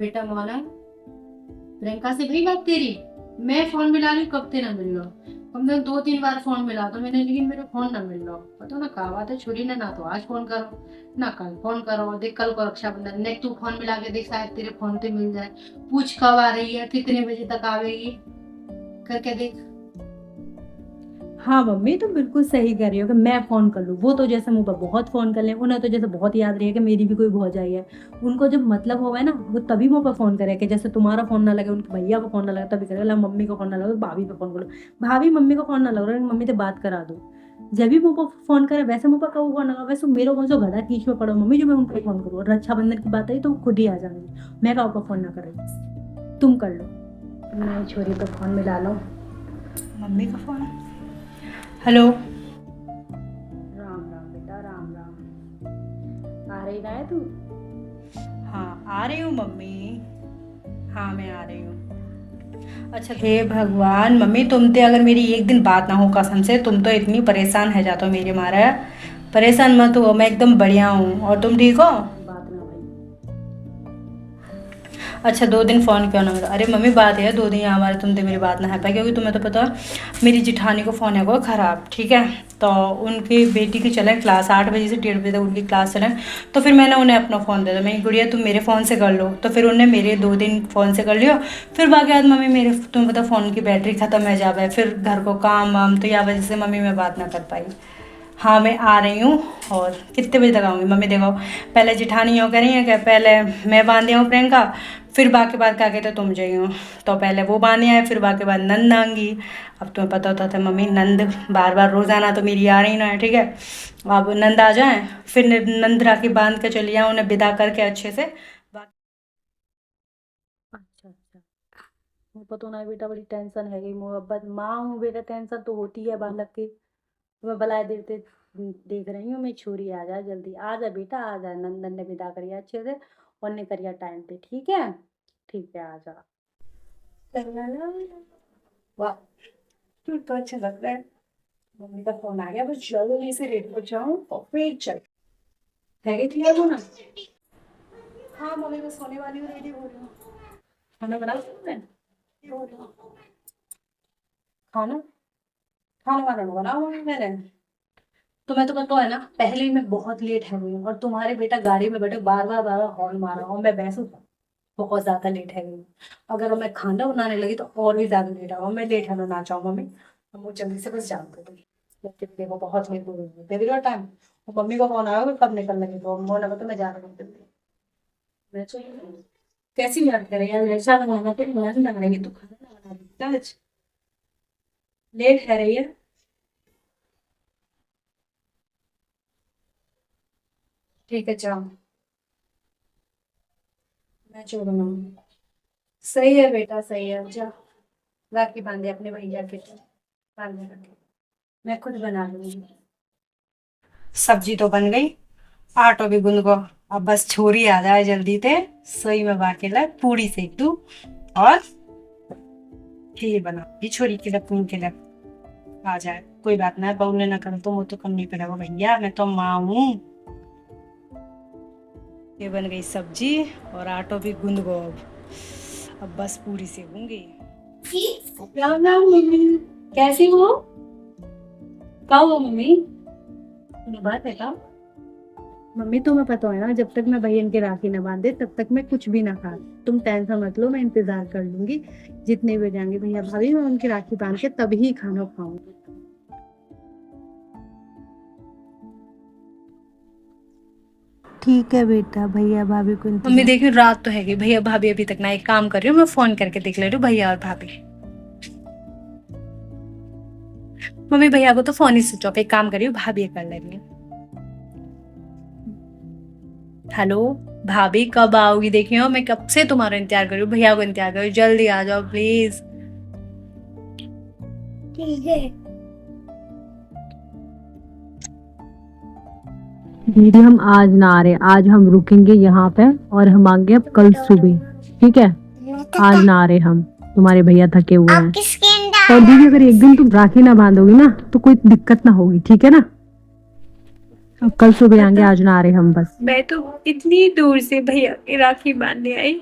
बेटा मौला, प्रियंका से भी बात तेरी? मैं फोन मिला रही हूँ, कब तेरा मिल लो। कम से कम 2-3 बार फोन मिला तो मैंने, लेकिन मेरे फोन ना मिल लो। पता ना कहा बात है, छुरी ने ना तो आज फोन करो ना कल फोन करो। देख कल को रक्षाबंधन, नेक तू फोन मिला के देख, शायद तेरे फोन पे मिल जाए। पूछ कब आ रही है, कितने बजे तक आवेगी, करके देख। हाँ मम्मी, तुम बिल्कुल सही कर रही हो कि मैं फोन कर लूँ। वो तो जैसे मुँह पर बहुत फोन कर ले, उन्हें तो जैसे बहुत याद रही है कि मेरी भी कोई भौजाई है। उनको जब मतलब होगा ना, वो तभी मुँह पर फोन करे। कि जैसे तुम्हारा फोन ना लगे, उनके भैया को फोन ना लगे, तभी करेगा मम्मी को फोन ना लगे, भाभी पे फोन करो। भाभी मम्मी को फोन ना लगे, मम्मी से बात करा दो। जब भी मुँह पर फोन करे, वैसे मुँह पर कहो फोन लगा, वैसे मेरे कौन सा गधा कीच में पड़ो मम्मी जो मैं उनको फोन करूँ। और रक्षाबंधन की बात आई तो वो खुद ही आ जाएंगे। मैं का फोन ना कर रही, तुम कर लो। मैं छोरी पे फोन मिला लो। मम्मी का फोन है। हेलो। राम राम बेटा, राम राम। आ रही ना है तू? हाँ आ रही हूँ मम्मी। हाँ मैं आ रही हूँ। अच्छा हे भगवान मम्मी, तुम तो अगर मेरी एक दिन बात ना हो कसम से, तुम तो इतनी परेशान है जाते हो मेरे मारे। परेशान मत हो, मैं एकदम बढ़िया हूँ। और तुम ठीक हो? बात ना भाई। अच्छा 2 दिन फ़ोन क्यों ना करा? अरे मम्मी बात है 2 दिन हमारे तुमसे मेरी बात ना है पाई, क्योंकि तुम्हें तो पता है मेरी जिठानी को फ़ोन है वो ख़राब, ठीक है। तो उनकी बेटी की चले क्लास 8 बजे से 1:30 बजे तक उनकी क्लास चले। तो फिर मैंने उन्हें अपना फ़ोन दे दिया। मैंने गुड़िया तुम मेरे फ़ोन से कर लो। तो फिर उन्हें मेरे 2 दिन फ़ोन से कर लियो। फिर बाकी बाद मम्मी मेरे, तुम्हें पता फ़ोन की बैटरी ख़त्म है जावे, फिर घर को काम वाम, तो या वजह से मम्मी मैं बात ना कर पाई। हाँ मैं आ रही हूँ। और कितने बजे तक आऊँगी मम्मी? देखो पहले जिठानी यूँ करी है कि पहले मैं बांध हूँ प्रियंका, फिर बाकी बात क्या कहते तुम जाइयो। तो पहले वो बांधे आए, फिर बाकी बाद नंद आएंगी। अब तुम्हें पता होता था मम्मी, नंद बार बार रोज़ाना तो मेरी आ रही ना है, ठीक है। अब नंद आ जाए, फिर नंद राखी बांध के चली आए, उन्हें विदा करके अच्छे से। अच्छा अच्छा, मुझे तो ना बेटा बड़ी टेंशन है गई। मोहब्बत माँ हूँ बेटा, टेंशन तो होती है बालक की। तो मैं भला देते देख रही हूँ, मैं छोरी आ जाए जल्दी। आ जा बेटा आ जा, नंदन ने विदा करिए अच्छे से और निकलिए टाइम पे, ठीक है। ठीक है आ जा। वाह, तू तो अच्छा लग रहा है। मम्मी का फोन आ गया, बस जल्दी से रेडी हो जाऊं और फिर चल। है गई तैयार होना? हाँ मम्मी बस होने वाली हूँ, रेडी हो रही हूँ। खाना बना सकते हैं? खाना खाना वाना बनाओ मम्मी मैंने। तुम्हें तो पता है ना, पहले ही मैं बहुत लेट है गई हूँ, और तुम्हारे बेटा गाड़ी में बैठे बार बार हॉर्न मारा, और मैं वैसे बहुत ज्यादा लेट है गई हूँ। अगर मैं खाना बनाने लगी तो और भी ज्यादा लेट होगा। मैं लेट है ना चाहूँ मम्मी, अब वो जल्दी से बस जान दो तुम। देखो बहुत लेट हो गई है, दे दियो टाइम। और मम्मी को फोन आया कब निकल लगी, तो मोन लगा तो मैं जा रही हूँ। मैं चली कैसी याद करे यार, ऐसा बनाना तो बनाना लग रही है, तो खाना ना बना देता आज। लेट है रही है। ठीक है जाओ, मैं छोड़ रहा हूँ। सही है बेटा सही है, जा राखी बांधे अपने भैया के, बांधे रखे। मैं खुद बना लूंगी। सब्जी तो बन गई, आटो भी गूंद गो। अब बस छोरी आ जाए जल्दी से, सोई में बाकी ला पूरी सेक दूं और खीर बना ये छोरी के लिए, पूरी के लिए आ जाए। कोई बात ना, बहू ने ना करो तो वो तो करनी पड़ेगा भैया, मैं तो माँ हूँ। ये बन गई सब्जी और आटो भी गूंद गो। अब बस पूरी सेकूंगी। राम राम मम्मी, कैसी हो? क्या हुआ मम्मी? बात है क्या? मम्मी तुम्हें पता है ना, जब तक मैं बहन की राखी ना बांधे तब तक मैं कुछ भी ना खा। तुम टेंशन मत लो, मैं इंतजार कर लूंगी। जितने भी जाएंगे भैया भाभी, मैं उनकी राखी बांध के तभी खाना खाऊंगी। ठीक है बेटा, भैया भाभी को मम्मी देखियो रात तो है गई, भैया भाभी अभी तक ना। एक काम कर रही हूँ, मैं फोन करके देख ले रही हूँ भैया और भाभी। मम्मी भैया को तो फोन ही स्विच ऑफ, एक काम कर रही हूँ भाभी कर ले रही हूँ। हेलो भाभी, कब आओगी? देखियो मैं कब से तुम्हारा इंतजार कर रही हूँ, भैया को इंतजार कर रही हूँ, जल्दी आ जाओ प्लीज। ठीक है दीदी, हम आज ना आ रहे, आज हम रुकेंगे यहाँ पे और हम आएंगे अब कल सुबह, ठीक है। आज ना आ रहे हम, तुम्हारे भैया थके हुए हैं। और दीदी अगर एक दिन तुम राखी ना बांधोगी ना तो कोई दिक्कत ना होगी, ठीक है ना। अब कल सुबह आएंगे, आज ना आ रहे हम बस। मैं तो इतनी दूर से भैया की राखी बांधने आई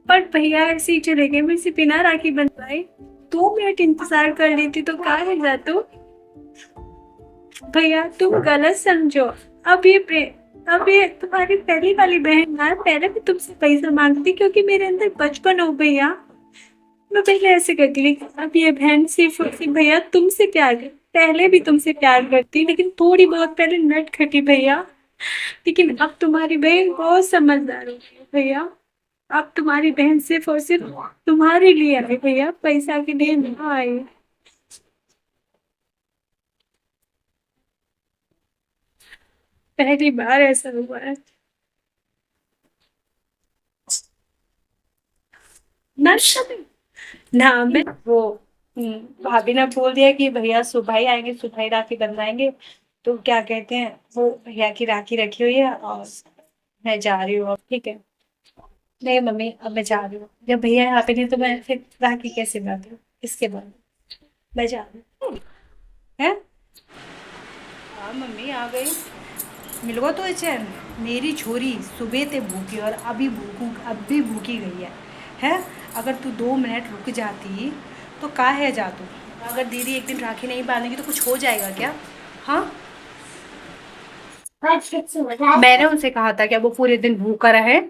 और भैया ऐसे ही चले गए मेरे से बिना राखी बंधवाए। 2 मिनट इंतजार कर लेती तो कहाँ है जा तू। भैया तुम गलत समझो। अब ये तुम्हारी पहली वाली बहन ना, पहले भी तुमसे पैसा मांगती क्योंकि मेरे अंदर बचपन हो भैया। मैं पहले ऐसे करती लेकिन अब ये बहन सिर्फ और सिर्फ भैया तुमसे प्यार कर, पहले भी तुमसे प्यार करती लेकिन थोड़ी बहुत पहले नट खटी भैया। लेकिन अब तुम्हारी बहन बहुत समझदार हो गई है भैया। अब तुम्हारी बहन सिर्फ और सिर्फ तुम्हारे लिए आई भैया, पैसा के लिए ना आई। पहली बार ऐसा हुआ है ना। ना मैं वो भाभी ने बोल दिया कि भैया सुबह ही आएंगे, सुबह ही राखी बंधवाएंगे। तो क्या कहते हैं वो भैया की राखी रखी हुई है और मैं जा रही हूँ अब। ठीक है। नहीं मम्मी अब मैं जा रही हूँ, जब भैया यहाँ पे नहीं तो मैं फिर राखी कैसे बांधूँ। इसके बाद मैं जा रही हूँ। है हाँ मम्मी आ गई। मिल गो तो चैन। मेरी छोरी सुबह ते भूखी और अभी भूखी गई है। अगर तू 2 मिनट रुक जाती तो का है जा तू। अगर दीदी एक दिन राखी नहीं बांधेगी तो कुछ हो जाएगा क्या। हाँ मैंने उनसे कहा था क्या वो पूरे दिन भूखा रहे।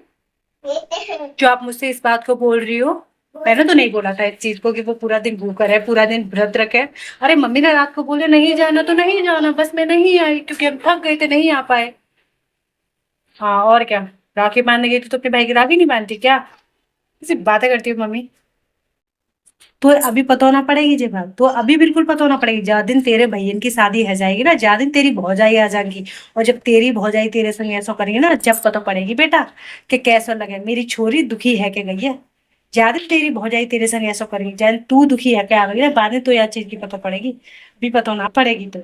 जो आप मुझसे इस बात को बोल रही हो, मैंने तो नहीं बोला था इस चीज को कि वो पूरा दिन भूखा रहे, पूरा दिन व्रत रखे। अरे मम्मी ने रात को बोले नहीं जाना तो नहीं जाना, बस मैं नहीं आई क्योंकि हम थक गए थे, नहीं आ पाए। हाँ और क्या, राखी बांधने गई तो अपने भाई की राखी नहीं बांधती क्या। सिर्फ बातें करती हूँ मम्मी। तो अभी पता होना पड़ेगी जे बात, तो अभी बिल्कुल पता होना पड़ेगी। जा दिन तेरे भैयन की शादी है जाएगी ना, जा दिन तेरी भौजाई आ जाएगी और जब तेरी भौजाई तेरे संग ऐसा करेगी ना, जब पता पड़ेगी बेटा कि कैसा लगे। मेरी छोरी दुखी है के गई है। जा दिन तेरी भौजाई तेरे संग ऐसा करेगी, जा दिन तू दुखी है क्या आ गई ना, बाद में तो यार चीज की पता पड़ेगी। अभी पता होना पड़ेगी। तो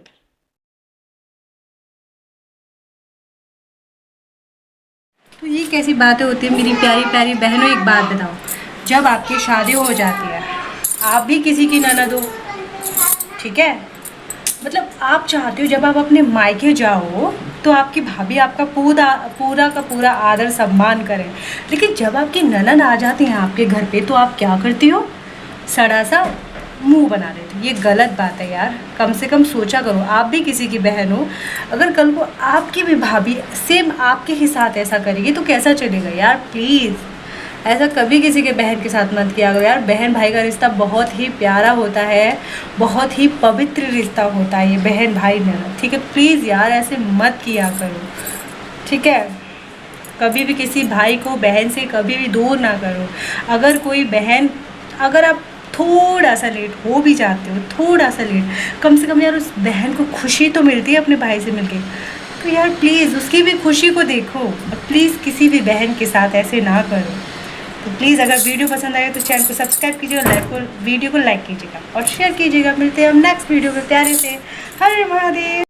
ये कैसी बातें होती है मेरी प्यारी प्यारी बहनों। एक बात बताओ, जब आपकी शादी हो जाती है आप भी किसी की ननद हो, ठीक है। मतलब आप चाहते हो जब आप अपने मायके जाओ तो आपकी भाभी आपका पूरा का पूरा आदर सम्मान करे, लेकिन जब आपकी ननद आ जाती हैं आपके घर पे तो आप क्या करती हो, सड़ा सा मुंह बना देते हो। ये गलत बात है यार, कम से कम सोचा करो। आप भी किसी की बहन हो, अगर कल को आपकी भी भाभी सेम आपके ही साथ ऐसा करेगी तो कैसा चलेगा यार। प्लीज़ ऐसा कभी किसी के बहन के साथ मत किया करो यार। बहन भाई का रिश्ता बहुत ही प्यारा होता है, बहुत ही पवित्र रिश्ता होता है ये बहन भाई ननद, ठीक है। प्लीज़ यार ऐसे मत किया करो, ठीक है। कभी भी किसी भाई को बहन से कभी भी दूर ना करो। अगर कोई बहन, अगर आप थोड़ा सा लेट हो भी जाते हो, थोड़ा सा लेट, कम से कम यार उस बहन को खुशी तो मिलती है अपने भाई से मिलके, तो यार प्लीज़ उसकी भी खुशी को देखो। प्लीज़ किसी भी बहन के साथ ऐसे ना करो। तो प्लीज़ अगर वीडियो पसंद आए तो चैनल को सब्सक्राइब कीजिएगा, वीडियो को लाइक कीजिएगा और शेयर कीजिएगा। मिलते हैं हम नेक्स्ट वीडियो में प्यारे से। हर हर महादेव।